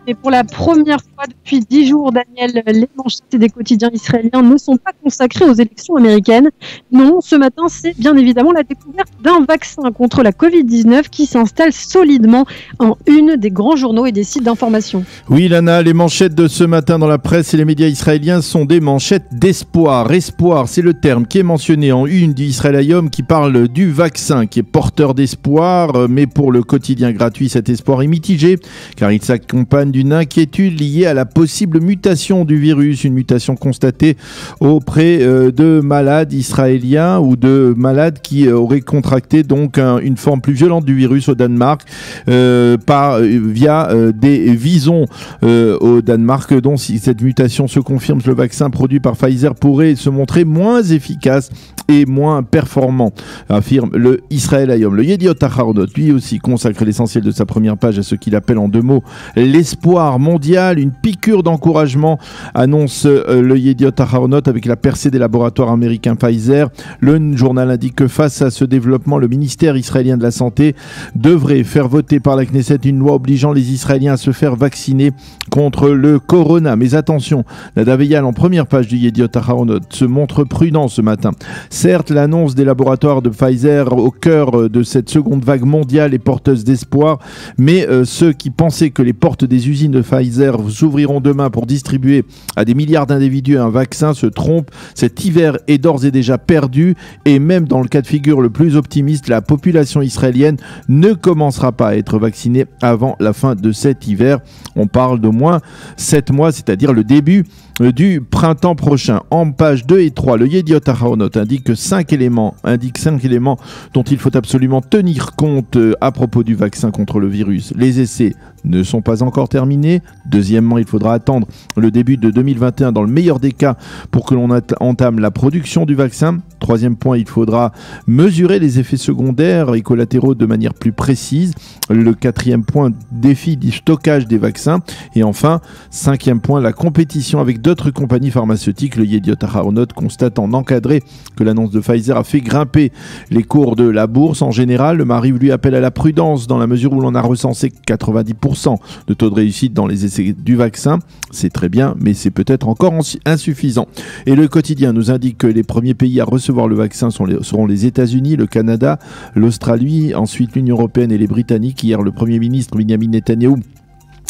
Et pour la première fois depuis 10 jours, Daniel, les manchettes des quotidiens israéliens ne sont pas consacrées aux élections américaines. Non, ce matin, c'est bien évidemment la découverte d'un vaccin contre la Covid-19 qui s'installe solidement en une des grands journaux et des sites d'information. Oui, Lana, les manchettes de ce matin dans la presse et les médias israéliens sont des manchettes d'espoir. Espoir, c'est le terme qui est mentionné en une du Israël Hayom qui parle du vaccin qui est porteur d'espoir. Mais pour le quotidien gratuit, cet espoir est mitigé car il s'accompagne d'une inquiétude liée à la possible mutation du virus, une mutation constatée auprès de malades israéliens ou de malades qui auraient contracté donc une forme plus violente du virus au Danemark via des visons au Danemark. Donc si cette mutation se confirme, le vaccin produit par Pfizer pourrait se montrer moins efficace et moins performant, affirme le Israël Hayom. Le Yediot Ahronot, lui aussi, consacre l'essentiel de sa première page à ce qu'il appelle en deux mots l'espoir mondial, une piqûre d'encouragement, annonce le Yediot Ahronot avec la percée des laboratoires américains Pfizer. Le journal indique que face à ce développement, le ministère israélien de la Santé devrait faire voter par la Knesset une loi obligeant les Israéliens à se faire vacciner contre le corona. Mais attention, Nadav Eyal, en première page du Yediot Ahronot, se montre prudent ce matin. Certes, l'annonce des laboratoires de Pfizer au cœur de cette seconde vague mondiale est porteuse d'espoir, mais ceux qui pensaient que les portes des usines de Pfizer s'ouvriront demain pour distribuer à des milliards d'individus un vaccin se trompent. Cet hiver est d'ores et déjà perdu et même dans le cas de figure le plus optimiste, la population israélienne ne commencera pas à être vaccinée avant la fin de cet hiver. On parle d'au moins 7 mois, c'est-à-dire le début du printemps prochain. En pages 2 et 3, le Yediot Ahronot indique 5 éléments dont il faut absolument tenir compte à propos du vaccin contre le virus. Les essais ne sont pas encore terminés. Deuxièmement, il faudra attendre le début de 2021 dans le meilleur des cas pour que l'on entame la production du vaccin. Troisième point, il faudra mesurer les effets secondaires et collatéraux de manière plus précise. Le quatrième point, défi du stockage des vaccins. Et enfin, cinquième point, la compétition avec d'autres compagnies pharmaceutiques. Le Yediot Ahronot constate en encadré que l'annonce de Pfizer a fait grimper les cours de la bourse. En général, le Maariv lui appelle à la prudence dans la mesure où l'on a recensé 90% de taux de réussite dans les essais du vaccin. C'est très bien, mais c'est peut-être encore insuffisant. Et le quotidien nous indique que les premiers pays à recevoir le vaccin seront les États-Unis, le Canada, l'Australie, ensuite l'Union européenne et les Britanniques. Hier, le Premier ministre Benjamin Netanyahou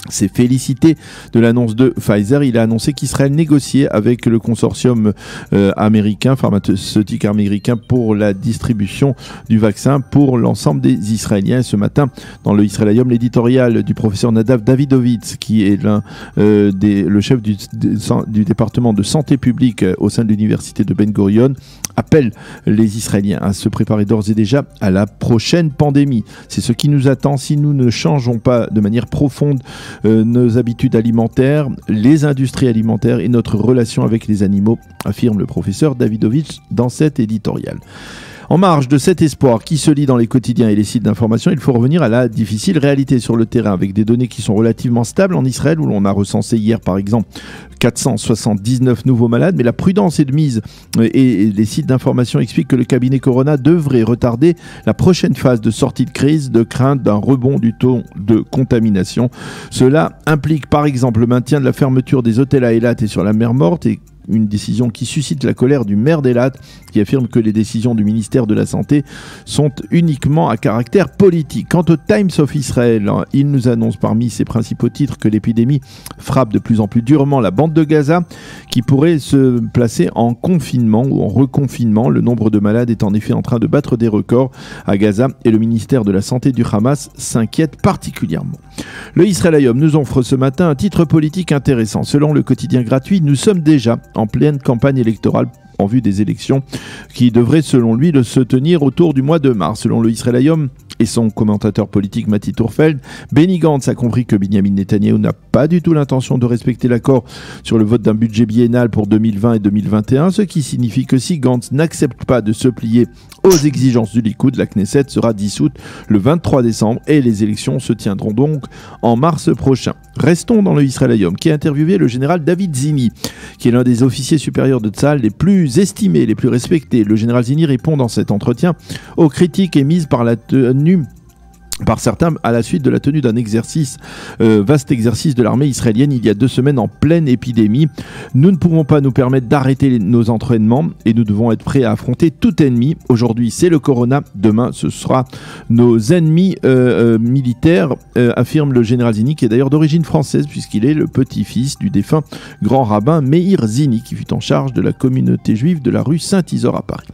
s'est félicité de l'annonce de Pfizer. Il a annoncé qu'Israël négociait avec le consortium pharmaceutique américain pour la distribution du vaccin pour l'ensemble des Israéliens. Et ce matin, dans le Israël Hayom, l'éditorial du professeur Nadav Davidovitz, qui est le chef du département de santé publique au sein de l'université de Ben Gurion, appelle les Israéliens à se préparer d'ores et déjà à la prochaine pandémie. C'est ce qui nous attend si nous ne changeons pas de manière profonde nos habitudes alimentaires, les industries alimentaires et notre relation avec les animaux, affirme le professeur Davidovitch dans cet éditorial. En marge de cet espoir qui se lit dans les quotidiens et les sites d'information, il faut revenir à la difficile réalité sur le terrain avec des données qui sont relativement stables en Israël où l'on a recensé hier par exemple 479 nouveaux malades, mais la prudence est de mise et les sites d'information expliquent que le cabinet Corona devrait retarder la prochaine phase de sortie de crise de crainte d'un rebond du taux de contamination. Cela implique par exemple le maintien de la fermeture des hôtels à Eilat et sur la mer Morte et une décision qui suscite la colère du maire d'Eilat qui affirme que les décisions du ministère de la Santé sont uniquement à caractère politique. Quant au Times of Israel, il nous annonce parmi ses principaux titres que l'épidémie frappe de plus en plus durement la bande de Gaza qui pourrait se placer en confinement ou en reconfinement. Le nombre de malades est en effet en train de battre des records à Gaza et le ministère de la Santé du Hamas s'inquiète particulièrement. Le Israël Hayom nous offre ce matin un titre politique intéressant. Selon le quotidien gratuit, nous sommes déjà en pleine campagne électorale en vue des élections qui devraient selon lui se tenir autour du mois de mars. Selon le Israël Hayom et son commentateur politique Mati Tourfeld, Benny Gantz a compris que Benjamin Netanyahou n'a pas du tout l'intention de respecter l'accord sur le vote d'un budget biennal pour 2020 et 2021, ce qui signifie que si Gantz n'accepte pas de se plier aux exigences du Likoud, la Knesset sera dissoute le 23 décembre et les élections se tiendront donc en mars prochain. Restons dans le Israël Hayom qui a interviewé le général David Zini, qui est l'un des officiers supérieurs de Tzahal les plus estimés, les plus respectés. Le général Zini répond dans cet entretien aux critiques émises par la tenue par certains à la suite de la tenue d'un exercice, vaste exercice de l'armée israélienne il y a 2 semaines en pleine épidémie. Nous ne pouvons pas nous permettre d'arrêter nos entraînements et nous devons être prêts à affronter tout ennemi. Aujourd'hui c'est le corona, demain ce sera nos ennemis militaires, affirme le général Zini, qui est d'ailleurs d'origine française puisqu'il est le petit-fils du défunt grand rabbin Meir Zini, qui fut en charge de la communauté juive de la rue Saint-Isor à Paris.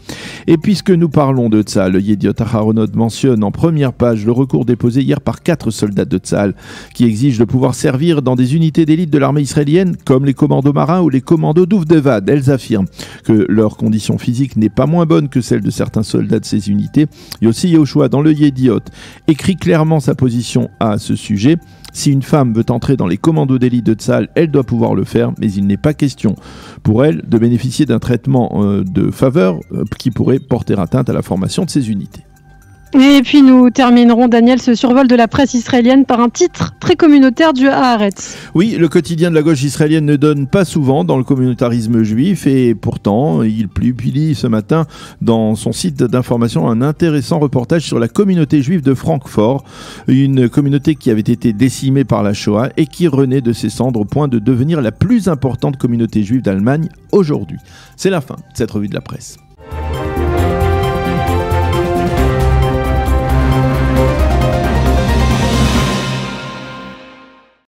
Et puisque nous parlons de Tzahal, le Yediot Aharonot mentionne en première page le recours déposé hier par 4 soldats de Tzahal qui exigent de pouvoir servir dans des unités d'élite de l'armée israélienne comme les commandos marins ou les commandos d'Ouvdevad. Elles affirment que leur condition physique n'est pas moins bonne que celle de certains soldats de ces unités. Yossi Yehoshua, dans le Yediot, écrit clairement sa position à ce sujet. Si une femme veut entrer dans les commandos d'élite de Tzahal, elle doit pouvoir le faire, mais il n'est pas question pour elle de bénéficier d'un traitement de faveur qui pourrait porter atteinte à la formation de ces unités. Et puis nous terminerons, Daniel, ce survol de la presse israélienne par un titre très communautaire du Haaretz. Oui, le quotidien de la gauche israélienne ne donne pas souvent dans le communautarisme juif et pourtant il publie ce matin dans son site d'information un intéressant reportage sur la communauté juive de Francfort, une communauté qui avait été décimée par la Shoah et qui renaît de ses cendres au point de devenir la plus importante communauté juive d'Allemagne aujourd'hui. C'est la fin de cette revue de la presse.